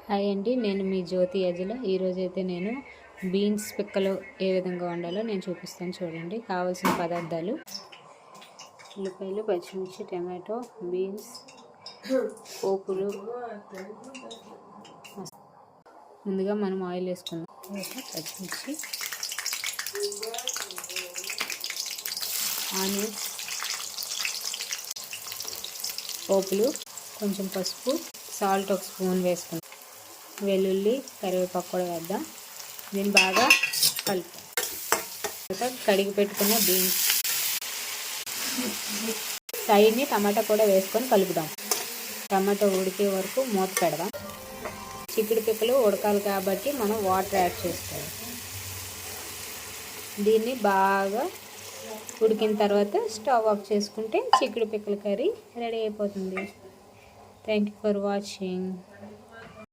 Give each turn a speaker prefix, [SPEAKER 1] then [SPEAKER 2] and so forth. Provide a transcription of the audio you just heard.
[SPEAKER 1] Hi అండి, నేను మీ జ్యోతి అజల. ఈరోజైతే నేను బీన్స్ పిక్కలు ఏ విధంగా వండాలో నేను చూపిస్తాను. చూడండి, కావాల్సిన పదార్థాలు: ఉల్లిపాయలు, పచ్చిమిర్చి, టమాటో, బీన్స్, పోపులు. ముందుగా మనం ఆయిల్ వేసుకుందాం. పచ్చిమిర్చి, ఆనియన్స్, పోపులు, కొంచెం పసుపు, సాల్ట్ ఒక స్పూన్ వేసుకుందాం. వెల్లుల్లి, కరివేపాకు కూడా వేద్దాం. దీన్ని బాగా కలుపుతాం. కడిగి పెట్టుకున్న బీన్స్, సైడ్ని టమాటా కూడా వేసుకొని కలుపుదాం. టమాటా ఉడికే వరకు మూత పెడదాం. చిక్కుడు పిక్కలు ఉడకాలి కాబట్టి మనం వాటర్ యాడ్ చేసుకోవాలి. దీన్ని బాగా ఉడికిన తర్వాత స్టవ్ ఆఫ్ చేసుకుంటే చిక్కుడు పిక్కల కర్రీ రెడీ అయిపోతుంది. Thank you for watching.